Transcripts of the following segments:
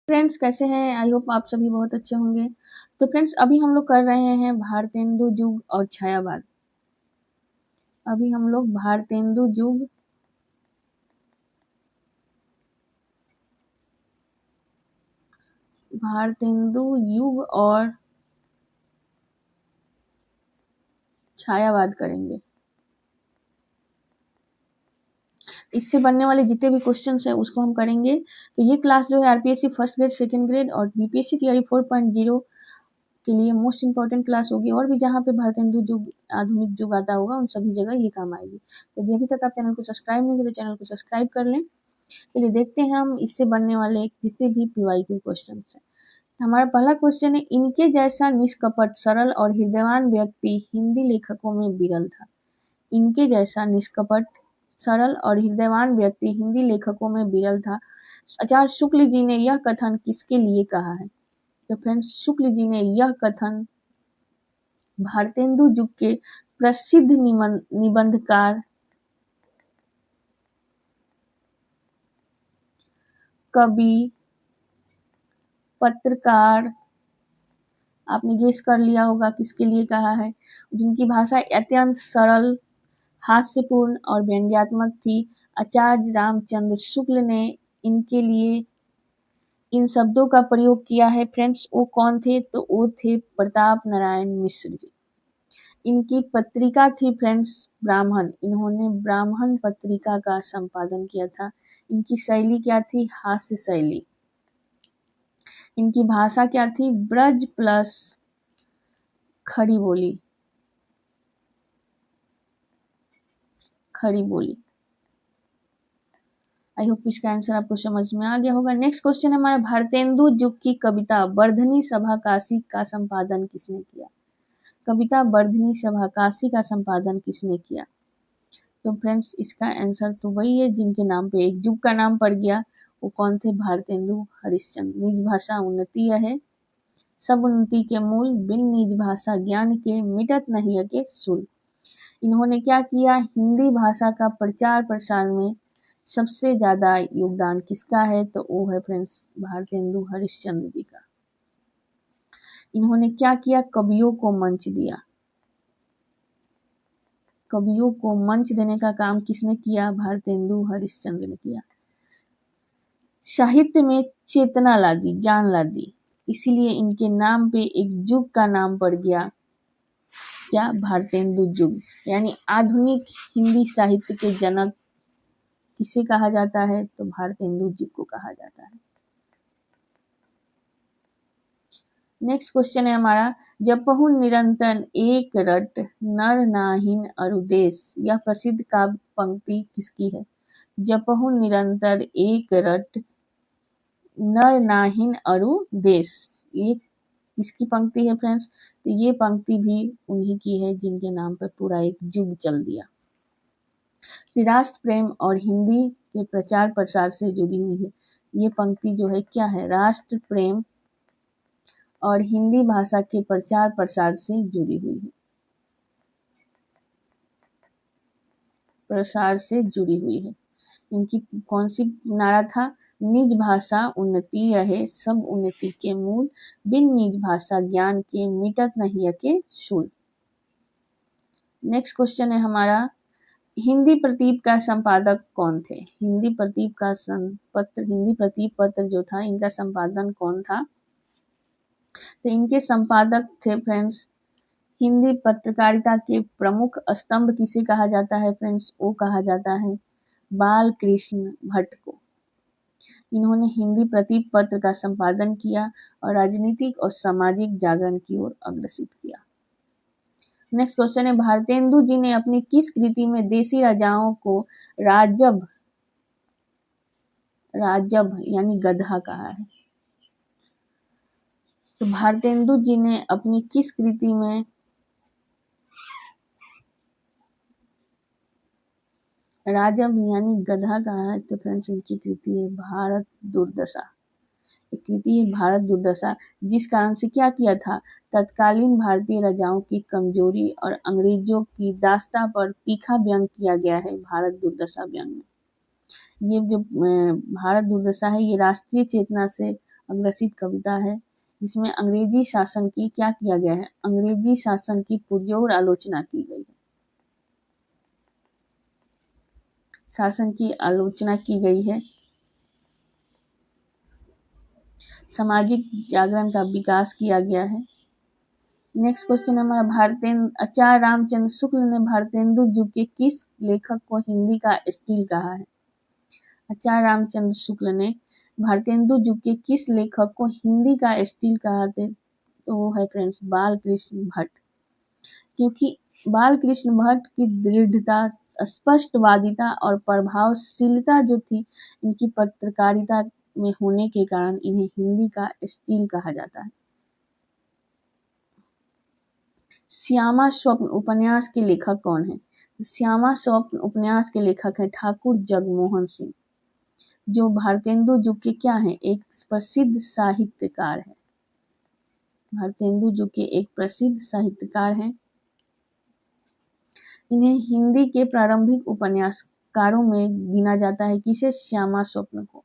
Friends कैसे हैं? I hope आप सभी बहुत अच्छे होंगे। तो फ्रेंड्स अभी हम लोग कर रहे हैं भारतेंदु युग और छायावाद। अभी हम लोग भारतेंदु युग और छायावाद करेंगे। इससे बनने वाले जितने भी क्वेश्चंस हैं उसको हम करेंगे। तो ये क्लास जो है RPSC first grade, second grade और बीपीएससी टीआरई 4.0 के लिए मोस्ट इंपॉर्टेंट क्लास होगी, और भी जहाँ पे भारतेंदु युग, आधुनिक युग आता होगा उन सभी जगह ये काम आएगी। यदि अभी तक आप चैनल को सब्सक्राइब नहीं किए तो चैनल को सब्सक्राइब कर लें। चलिए देखते हैं हम इससे बनने वाले जितने भी पीवाई के क्वेश्चन हैं। हमारा पहला क्वेश्चन है, इनके जैसा निष्कपट, सरल और हृदयवान व्यक्ति हिंदी लेखकों में विरल था। इनके जैसा निष्कपट, सरल और हृदयवान व्यक्ति हिंदी लेखकों में विरल था। आचार्य शुक्ल जी ने यह कथन किसके लिए कहा है? तो फ्रेंड्स शुक्ल जी ने यह कथन भारतेंदु युग के प्रसिद्ध निबंधकार, कवि, पत्रकार, आपने गेस कर लिया होगा किसके लिए कहा है, जिनकी भाषा अत्यंत सरल, हास्यपूर्ण और व्यंग्यात्मक थी। आचार्य रामचंद्र शुक्ल ने इनके लिए इन शब्दों का प्रयोग किया है। फ्रेंड्स वो कौन थे? तो वो थे प्रताप नारायण मिश्र जी। इनकी पत्रिका थी फ्रेंड्स ब्राह्मण। इन्होंने ब्राह्मण पत्रिका का संपादन किया था। इनकी शैली क्या थी? हास्य शैली। इनकी भाषा क्या थी? ब्रज प्लस खड़ी बोली। खड़ी बोली। आई होप इसका आंसर आपको समझ में आ गया होगा। नेक्स्ट क्वेश्चन है हमारा, भारतेंदु युग की कविता वर्धनी सभा काशी का संपादन किसने किया? कविता वर्धनी सभा काशी का संपादन किसने किया? तो फ्रेंड्स इसका आंसर तो वही है जिनके नाम पे एक युग का नाम पड़ गया। वो कौन थे? भारतेंदु हरिश्चंद्र। निज भाषा उन्नति है, सब उन्नति के मूल, बिन निज भाषा ज्ञान के, मिटत नहीं के सूल। इन्होंने क्या किया? हिंदी भाषा का प्रचार प्रसार में सबसे ज्यादा योगदान किसका है? तो वो है फ्रेंड्स भारतेंदु हरिश्चंद्र जी का। इन्होंने क्या किया? कवियों को मंच दिया। कवियों को मंच देने का काम किसने किया? भारतेंदु हरिश्चंद्र ने किया। साहित्य में चेतना ला दी, जान ला दी, इसीलिए इनके नाम पे एक युग का नाम पड़ गया। क्या? भारतेंदु युग। यानी आधुनिक हिंदी साहित्य के जनक किसे कहा जाता है? तो भारतेंदु जी को कहा जाता है। नेक्स्ट क्वेश्चन है हमारा, जपहु निरंतर एक रट, नर नाहिन अरुदेश। यह प्रसिद्ध काव्य पंक्ति किसकी है? जपहु निरंतर एक रट, नर नाहिन अरु देश। ये किसकी पंक्ति है फ्रेंड्स? तो ये पंक्ति भी उन्हीं की है जिनके नाम पर पूरा एक युग चल दिया। राष्ट्र प्रेम और हिंदी के प्रचार प्रसार से जुड़ी हुई है। ये पंक्ति जो है क्या है? राष्ट्र प्रेम और हिंदी भाषा के प्रचार प्रसार से जुड़ी हुई है। प्रसार से जुड़ी हुई है। इनकी कौन सी नारा था? निज भाषा उन्नति है, सब उन्नति के मूल, बिन निज भाषा ज्ञान के, मिटत नहीं के शूल। नेक्स्ट क्वेश्चन है हमारा, हिंदी प्रतीप का संपादक कौन थे? हिंदी प्रतीप पत्र जो था इनका संपादन कौन था? तो इनके संपादक थे फ्रेंड्स, हिंदी पत्रकारिता के प्रमुख स्तंभ किसे कहा जाता है फ्रेंड्स? वो कहा जाता है बाल कृष्ण भट्ट को। इन्होंने हिंदी प्रतीक पत्र का संपादन किया और राजनीतिक और सामाजिक जागरण की ओर अग्रसित किया। नेक्स्ट क्वेश्चन है, भारतेंदु जी ने अपनी किस कृति में देसी राजाओं को राजब यानी गधा कहा है? तो भारतेंदु जी ने अपनी किस कृति में राजब यानी गधा कहा है? तो फ्रेंड्स इनकी कृति है भारत दुर्दशा। एक कृति है भारत दुर्दशा, जिस कारण से क्या किया था? तत्कालीन भारतीय राजाओं की कमजोरी और अंग्रेजों की दास्ता पर तीखा व्यंग किया गया है भारत दुर्दशा व्यंग में। ये जो भारत दुर्दशा है ये राष्ट्रीय चेतना से अग्रसित कविता है, जिसमें अंग्रेजी शासन की क्या किया गया है, अंग्रेजी शासन की पुरजोर आलोचना की गई है, शासन की आलोचना की गई है। सामाजिक जागरण का विकास किया गया है। नेक्स्ट क्वेश्चन है हमारा, आचार्य रामचंद्र शुक्ल ने भारतेंदु युग के किस लेखक को हिंदी का स्टील कहा है? आचार्य रामचंद्र शुक्ल ने भारतेंदु युग के किस लेखक को हिंदी का स्टील कहा थे? तो वो है फ्रेंड्स बाल कृष्ण भट्ट, क्योंकि बाल कृष्ण भट्ट की दृढ़ता, स्पष्टवादिता और प्रभावशीलता जो थी इनकी पत्रकारिता में होने के कारण इन्हें हिंदी का स्टील कहा जाता है। श्यामा स्वप्न उपन्यास के लेखक कौन है? श्यामा स्वप्न उपन्यास के लेखक है ठाकुर जगमोहन सिंह, जो भारतेंदु युग के क्या है, एक प्रसिद्ध साहित्यकार है। भारतेंदु युग के एक प्रसिद्ध साहित्यकार हैं। इन्हें हिंदी के प्रारंभिक उपन्यासकारों में गिना जाता है। किसे? श्यामा स्वप्न को,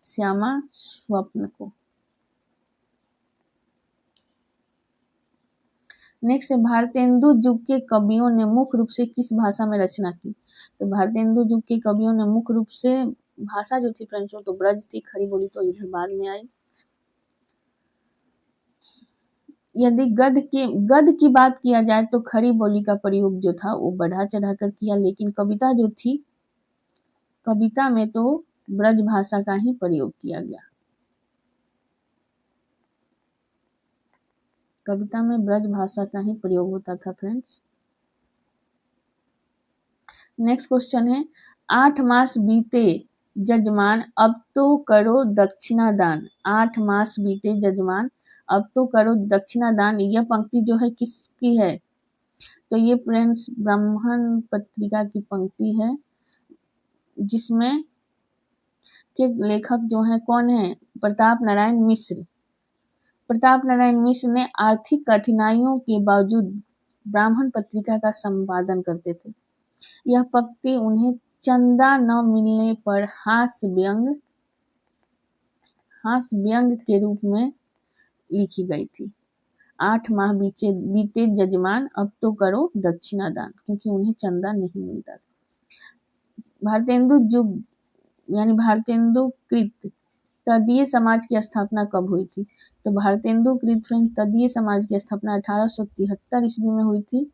श्यामा स्वप्न को। नेक्स्ट है, भारतेंदु युग के कवियों ने मुख्य रूप से किस भाषा में रचना की? तो भारतेंदु युग के कवियों ने मुख्य रूप से भाषा जो थी फ्रेंड्स तो ब्रज थी, खड़ी बोली तो इधर बाद में आई। यदि गद्य की बात किया जाए तो खड़ी बोली का प्रयोग जो था वो बढ़ा चढ़ाकर किया, लेकिन कविता जो थी, कविता में तो ब्रज भाषा का ही प्रयोग किया गया। कविता में ब्रज भाषा का ही प्रयोग होता था फ्रेंड्स। नेक्स्ट क्वेश्चन है, 8 मास बीते जजमान अब तो करो दक्षिणा दान। 8 मास बीते जजमान अब तो करो दक्षिणा दान, यह पंक्ति जो है किसकी है? तो ये फ्रेंड्स ब्राह्मण पत्रिका की पंक्ति है, जिसमें के लेखक जो है कौन है? प्रताप नारायण मिश्र। प्रताप नारायण मिश्र ने आर्थिक कठिनाइयों के बावजूद ब्राह्मण पत्रिका का संपादन करते थे। यह पंक्ति उन्हें चंदा न मिलने पर हास्य व्यंग के रूप में लिखी गई थी। 8 माह बीते जजमान अब तो करो दक्षिणा दान, क्योंकि उन्हें चंदा नहीं मिलता था। भारतेंदु युग यानी भारतेंदु कृत तदीय समाज की स्थापना कब हुई थी? तो भारतेंदु कृत फ्रेंड तदीय समाज की स्थापना 1873 ईस्वी में हुई थी।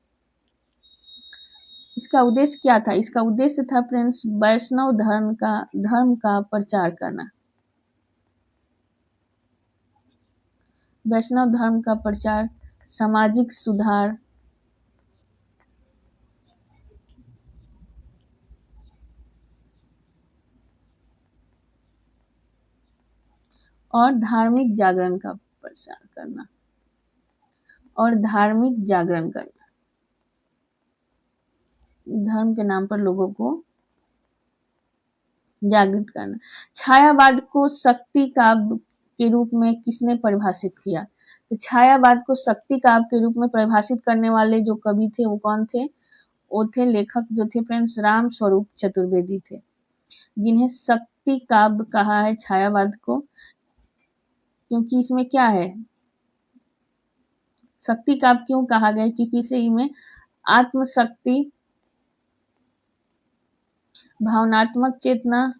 इसका उद्देश्य क्या था? इसका उद्देश्य था फ्रेंड्स वैष्णव धर्म का प्रचार करना। वैष्णव धर्म का प्रचार, सामाजिक सुधार और धार्मिक जागरण का प्रचार करना धर्म के नाम पर लोगों को जागृत करना। छायावाद को शक्ति काव्य के रूप में किसने परिभाषित किया? तो छायावाद को शक्ति काव्य के रूप में परिभाषित करने वाले जो कवि थे वो कौन थे? वो थे लेखक जो थे फ्रेंड्स राम स्वरूप चतुर्वेदी थे, जिन्हें शक्ति काव्य कहा है छायावाद को, क्योंकि इसमें क्या है, शक्ति काव्य क्यों कहा गया? क्योंकि इसे में आत्मशक्ति, भावनात्मक चेतना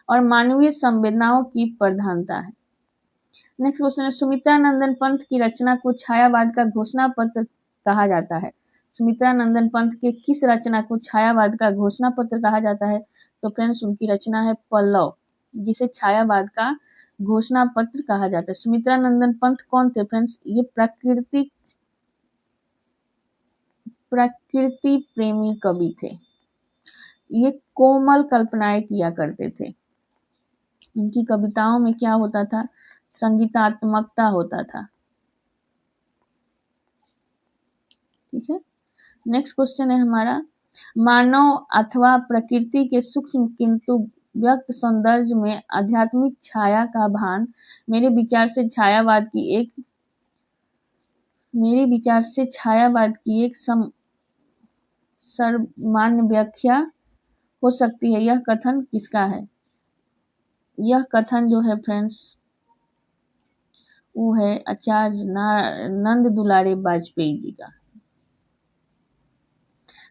और मानवीय संवेदनाओं की प्रधानता है। नेक्स्ट क्वेश्चन है, सुमित्रा नंदन पंथ की रचना को छायावाद का घोषणा पत्र कहा जाता है। सुमित्रा नंदन पंथ के किस रचना को छायावाद का घोषणा पत्र कहा जाता है? तो फ्रेंड्स उनकी रचना है पल्लव, जिसे छायावाद का घोषणा पत्र कहा जाता है। सुमित्रा नंदन पंथ कौन थे फ्रेंड्स? ये प्रकृति प्रेमी कवि थे। ये कोमल कल्पनाएं किया करते थे। उनकी कविताओं में क्या होता था? संगीतात्मकता होता था। ठीक है। नेक्स्ट क्वेश्चन है हमारा, मानव अथवा प्रकृति के सूक्ष्म किंतु व्यक्त सौंदर्य में आध्यात्मिक छाया का भान मेरे विचार से छायावाद की एक सर्वमान्य व्याख्या हो सकती है। यह कथन किसका है? यह कथन जो है फ्रेंड्स वो है आचार्य नंद दुलारे वाजपेयी जी का।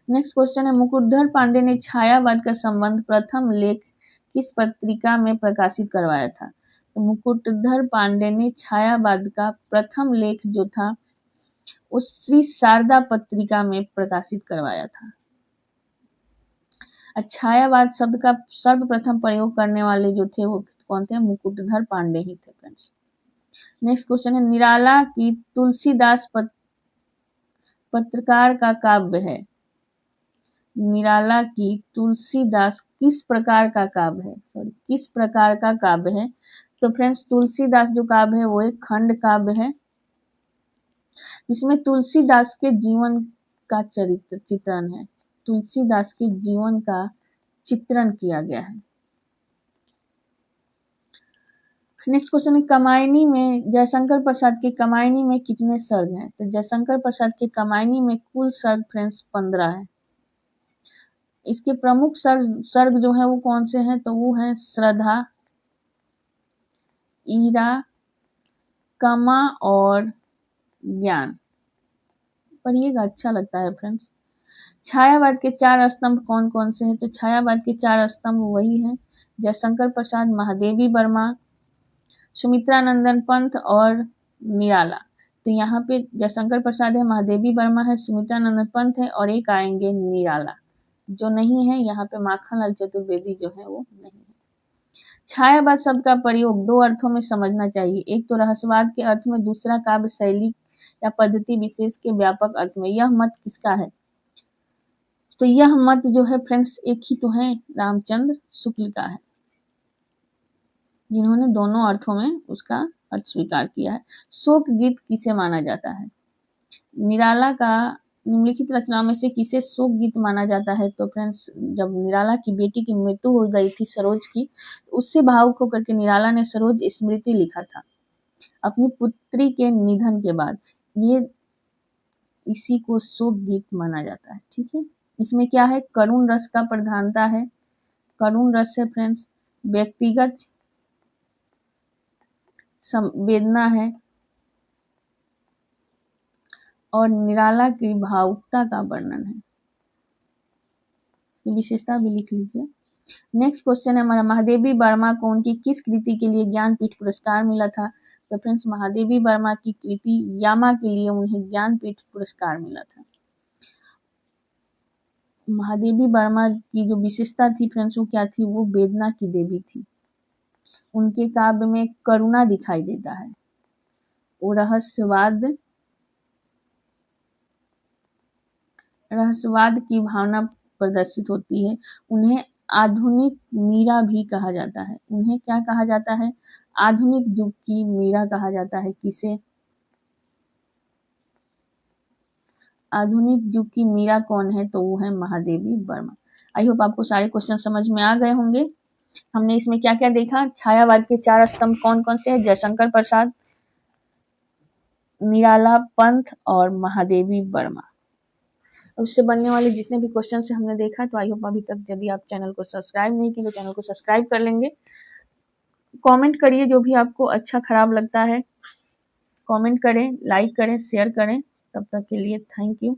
नेक्स्ट क्वेश्चन है, मुकुटधर पांडे ने छायावाद का संबंध प्रथम लेख किस पत्रिका में प्रकाशित करवाया था? तो मुकुटधर पांडे ने छायावाद का प्रथम लेख जो था वो श्री शारदा पत्रिका में प्रकाशित करवाया था। छायावाद शब्द का सर्वप्रथम प्रयोग करने वाले जो थे वो कौन थे? मुकुटधर पांडे ही थे फ्रेंड्स। नेक्स्ट क्वेश्चन है, निराला की तुलसीदास पत्रकार का काव्य है। निराला की तुलसीदास किस प्रकार का काव्य है? किस प्रकार का काव्य है? तो फ्रेंड्स तुलसीदास जो काव्य है वो एक खंड काव्य है जिसमें तुलसीदास के जीवन का चित्रण है। तुलसीदास के जीवन का चित्रण किया गया है। नेक्स्ट क्वेश्चन है, कमायनी में जयशंकर प्रसाद के कमायनी में कितने सर्ग हैं? तो जयशंकर प्रसाद के कमायनी में कुल सर्ग फ्रेंड्स 15 है। इसके प्रमुख सर्ग जो है वो कौन से हैं? तो वो हैं श्रद्धा, ईरा, कमा और ज्ञान। पढ़िएगा, अच्छा लगता है फ्रेंड्स। छायावाद के 4 स्तंभ कौन कौन से हैं? तो छायावाद के 4 स्तंभ वही हैं जयशंकर प्रसाद, महादेवी वर्मा, सुमित्रानंदन पंत और निराला। तो यहाँ पे जयशंकर प्रसाद है, महादेवी वर्मा है, सुमित्रानंदन पंत है और एक आएंगे निराला। जो नहीं है यहाँ पे माखनलाल चतुर्वेदी जो है वो नहीं है। छायावाद शब्द का प्रयोग 2 अर्थों में समझना चाहिए। एक तो रहस्यवाद के अर्थ में, दूसरा काव्य शैली या पद्धति विशेष के व्यापक अर्थ में। यह मत किसका है? तो यह मत जो है फ्रेंड्स एक ही तो है, रामचंद्र शुक्ल का है, जिन्होंने दोनों अर्थों में उसका अर्थ स्वीकार किया है। शोक गीत किसे माना जाता है? निराला का निम्नलिखित रचनाओं में से किसे शोक गीत माना जाता है? तो फ्रेंड्स जब निराला की बेटी की मृत्यु हो गई थी सरोज की, उससे भावुक होकर के निराला ने सरोज स्मृति लिखा था अपनी पुत्री के निधन के बाद। ये इसी को शोक गीत माना जाता है। ठीक है, इसमें क्या है? करुण रस का प्रधानता है। करुण रस है फ्रेंड्स, व्यक्तिगत संवेदना है और निराला की भावुकता का वर्णन है। इसकी विशेषता भी लिख लीजिए। नेक्स्ट क्वेश्चन है हमारा, महादेवी वर्मा को उनकी किस कृति के लिए ज्ञानपीठ पुरस्कार मिला था? तो फ्रेंड्स महादेवी वर्मा की कृति यामा के लिए उन्हें ज्ञानपीठ पुरस्कार मिला था। महादेवी वर्मा की जो विशेषता थी फ्रेंड्स वो क्या थी? वो वेदना की देवी थी। उनके काव्य में करुणा दिखाई देता है, वो रहस्यवाद की भावना प्रदर्शित होती है। उन्हें आधुनिक मीरा भी कहा जाता है। उन्हें क्या कहा जाता है? आधुनिक युग की मीरा कहा जाता है। किसे? आधुनिक युग की मीरा कौन है? तो वो है महादेवी वर्मा। आई होप आपको सारे क्वेश्चन समझ में आ गए होंगे। हमने इसमें क्या क्या देखा? छायावाद के 4 स्तंभ कौन कौन से हैं? जयशंकर प्रसाद, निराला, पंत और महादेवी वर्मा। उससे बनने वाले जितने भी क्वेश्चन से हमने देखा, तो आई होप अभी तक यदि आप चैनल को सब्सक्राइब नहीं किए तो चैनल को सब्सक्राइब कर लेंगे। कमेंट करिए जो भी आपको अच्छा खराब लगता है, कमेंट करें, लाइक करें, शेयर करें। तब तक के लिए थैंक यू।